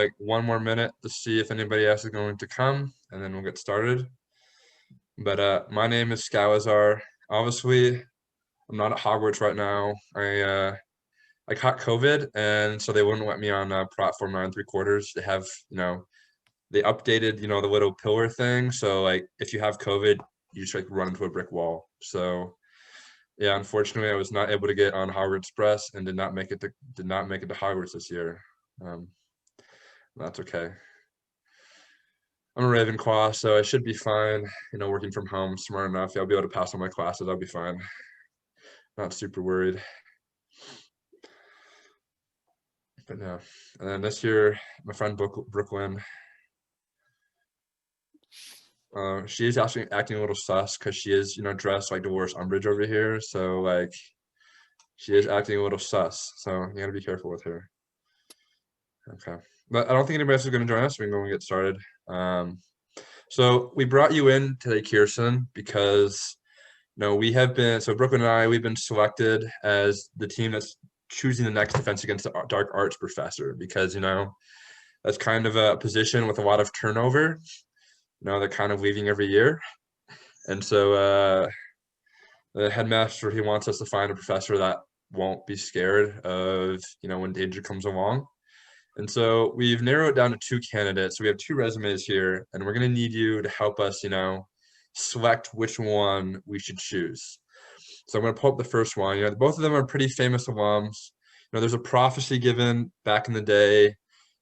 like one more minute to see if anybody else is going to come, and then we'll get started. But my name is Scalazar. Obviously, I'm not at Hogwarts right now. I caught COVID, and so they wouldn't let me on platform 9 3/4. They have, they updated, the little pillar thing. So like, if you have COVID, you just like run into a brick wall. So yeah, unfortunately, I was not able to get on Hogwarts Express and did not make it to Hogwarts this year. Um, that's okay. I'm a Ravenclaw, so I should be fine. Working from home, smart enough. I'll be able to pass all my classes. I'll be fine. Not super worried. But no. And then this year, my friend Brooklyn, she is actually acting a little sus because she is, dressed like Dolores Umbridge over here. So like, she is acting a little sus. So you gotta be careful with her. Okay. But I don't think anybody else is going to join us. We can go and get started. So we brought you in today, Kirsten, because so Brooklyn and I, we've been selected as the team that's choosing the next Defense Against the Dark Arts professor because, that's kind of a position with a lot of turnover. They're kind of leaving every year. And so the headmaster, he wants us to find a professor that won't be scared of, when danger comes along. And so we've narrowed it down to 2 candidates. So we have 2 resumes here, and we're going to need you to help us, select which one we should choose. So I'm going to pull up the first one. Both of them are pretty famous alums. There's a prophecy given back in the day,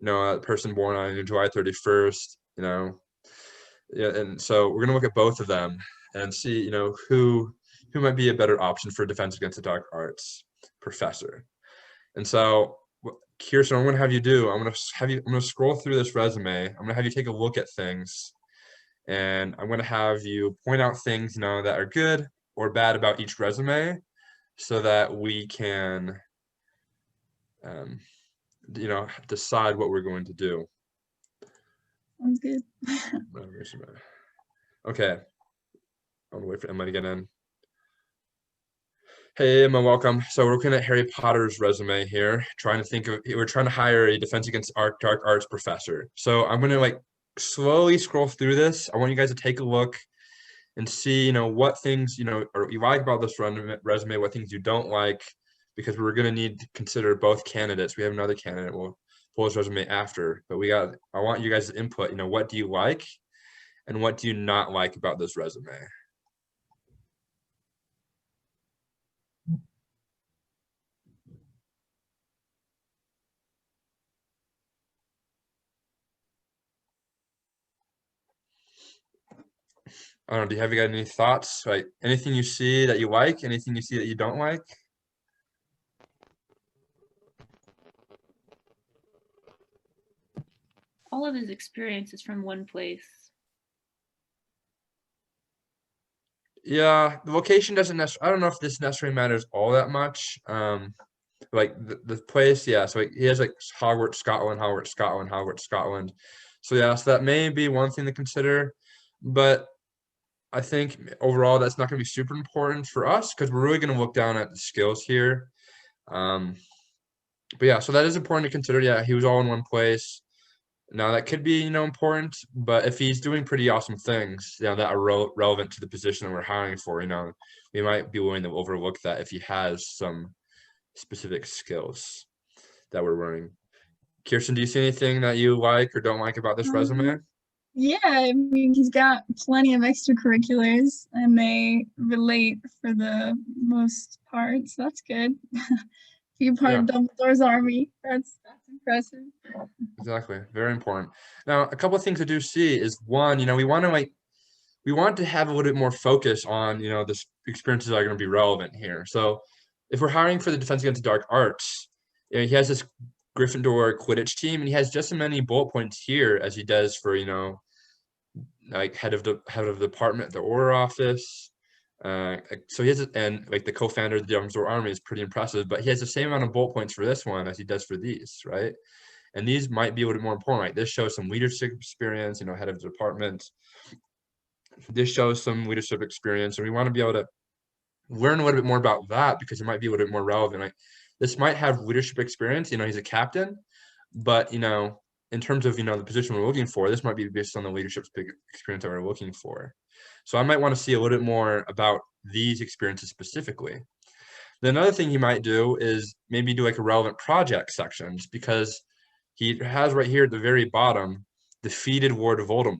a person born on July 31st, Yeah, and so we're going to look at both of them and see, who might be a better option for Defense Against the Dark Arts professor. And so Kirsten, I'm going to have you do, I'm going to scroll through this resume. I'm going to have you take a look at things, and I'm going to have you point out things, that are good or bad about each resume so that we can, decide what we're going to do. Sounds good. Okay. I'm going to wait for Emma to get in. Hey, Emma, welcome. So we're looking at Harry Potter's resume here, we're trying to hire a Defense Against Dark Arts professor. So I'm going to slowly scroll through this. I want you guys to take a look and see, what things, or you like about this resume, what things you don't like, because we're going to need to consider both candidates. We have another candidate. We'll pull his resume after, but I want you guys to input, what do you like and what do you not like about this resume? I don't know, have you got any thoughts? Like anything you see that you like, anything you see that you don't like? All of his experience is from one place. Yeah, the location doesn't necessarily, I don't know if this necessarily matters all that much. Like the place, yeah. So he has like Hogwarts, Scotland, Hogwarts, Scotland, Hogwarts, Scotland. So yeah, so that may be one thing to consider. But I think overall that's not going to be super important for us because we're really going to look down at the skills here. But yeah, so that is important to consider. Yeah, he was all in one place. Now that could be, important, but if he's doing pretty awesome things, that are relevant to the position that we're hiring for, we might be willing to overlook that if he has some specific skills that we're running. Kirsten, do you see anything that you like or don't like about this resume? Yeah, I mean, he's got plenty of extracurriculars and they relate for the most part, so that's good. Be part of Dumbledore's army. That's impressive. Exactly. Very important. Now, a couple of things I do see is one, we want to have a little bit more focus on, the experiences that are going to be relevant here. So if we're hiring for the Defense Against the Dark Arts, he has this Gryffindor Quidditch team, and he has just as many bullet points here as he does for, like head of the department, the Auror office. So he has, and like the co-founder of the Dumbledore Army is pretty impressive, but he has the same amount of bullet points for this one as he does for these, right? And these might be a little bit more important, right? This shows some leadership experience, head of the department. This shows some leadership experience, and we want to be able to learn a little bit more about that because it might be a little bit more relevant. Like this might have leadership experience, he's a captain, but in terms of, the position we're looking for, this might be based on the leadership experience that we're looking for. So I might want to see a little bit more about these experiences specifically. Then another thing you might do is maybe do like a relevant project sections, because he has right here at the very bottom, defeated Lord Voldemort.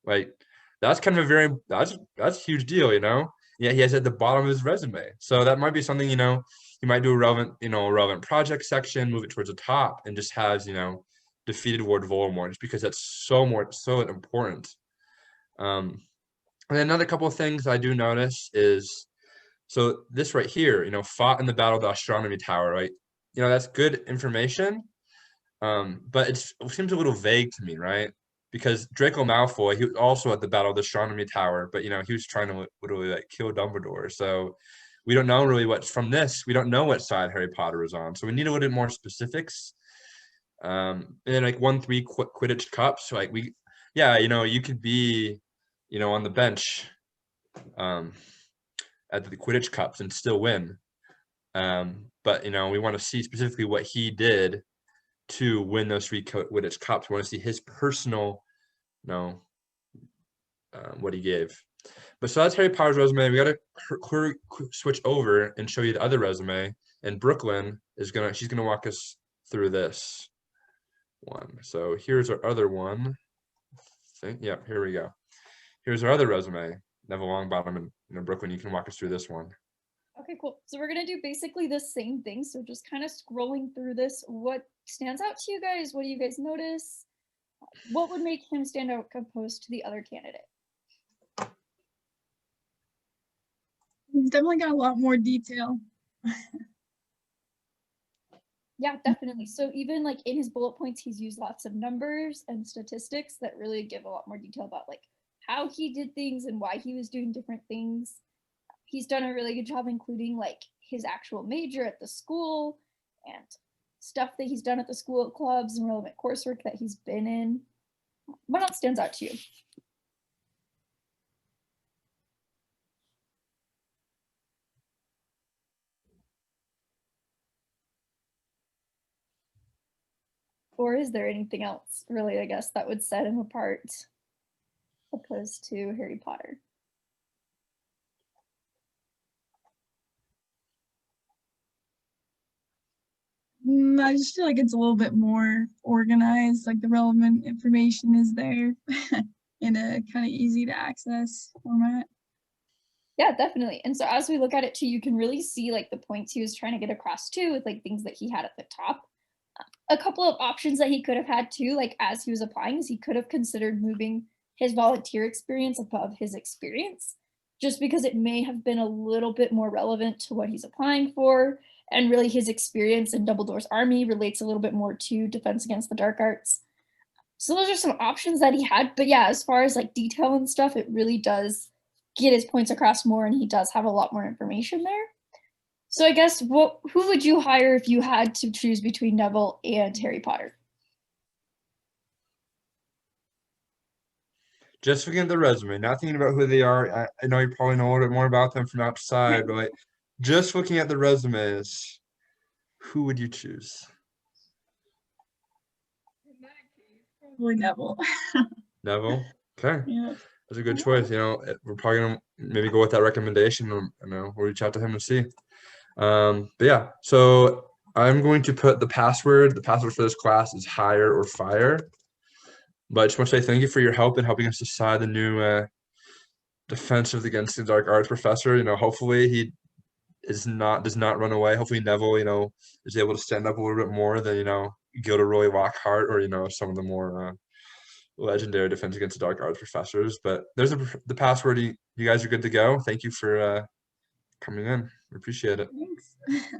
Like that's kind of a that's a huge deal, Yeah, he has at the bottom of his resume. So that might be something, you might do a relevant project section, move it towards the top, and just has, defeated Lord Voldemort, just because that's so important. And then another couple of things I do notice is, so this right here, fought in the Battle of the Astronomy Tower, right? That's good information, but it seems a little vague to me, right? Because Draco Malfoy, he was also at the Battle of the Astronomy Tower, but, he was trying to literally, like, kill Dumbledore. So we don't know really what's from this. We don't know what side Harry Potter was on. So we need a little bit more specifics. And then, like, 1-3 Quidditch Cups. So, like, you could be, on the bench at the Quidditch Cups and still win. But, we want to see specifically what he did to win those 3 Quidditch Cups. We want to see his personal, what he gave. But so that's Harry Potter's resume. We got to switch over and show you the other resume. And Brooklyn she's gonna walk us through this one. So here's our other one. Yeah, here we go. Here's our other resume. Neville Longbottom and Brooklyn. You can walk us through this one. Okay, cool. So we're gonna do basically the same thing. So just kind of scrolling through this, what stands out to you guys? What do you guys notice? What would make him stand out opposed to the other candidate? He's definitely got a lot more detail. Yeah, definitely. So even like in his bullet points, he's used lots of numbers and statistics that really give a lot more detail about like how he did things and why he was doing different things. He's done a really good job including like his actual major at the school and stuff that he's done at the school clubs and relevant coursework that he's been in. What else stands out to you? Or is there anything else really, I guess, that would set him apart opposed to Harry Potter? I just feel like it's a little bit more organized, like the relevant information is there in a kind of easy to access format. Yeah, definitely. And so as we look at it too, you can really see like the points he was trying to get across too, with like things that he had at the top. A couple of options that he could have had too, like as he was applying, is he could have considered moving his volunteer experience above his experience, just because it may have been a little bit more relevant to what he's applying for. And really his experience in Dumbledore's army relates a little bit more to Defense Against the Dark Arts. So those are some options that he had. But yeah, as far as like detail and stuff, it really does get his points across more, and he does have a lot more information there. So I guess who would you hire if you had to choose between Neville and Harry Potter? Just looking at the resume, not thinking about who they are. I know you probably know a little bit more about them from outside, but like just looking at the resumes, who would you choose? In that case, probably Neville. Neville? Okay. Yeah. That's a good choice. We're probably gonna maybe go with that recommendation. We'll reach out to him and see. But yeah, so I'm going to put the password. The password for this class is hire or fire. But I just want to say thank you for your help in helping us decide the new Defense Against the Dark Arts professor. Hopefully he does not run away. Hopefully Neville, is able to stand up a little bit more than Gilderoy Lockhart or some of the more legendary Defense Against the Dark Arts professors. But there's the password. You guys are good to go. Thank you for coming in. We appreciate it. Thanks.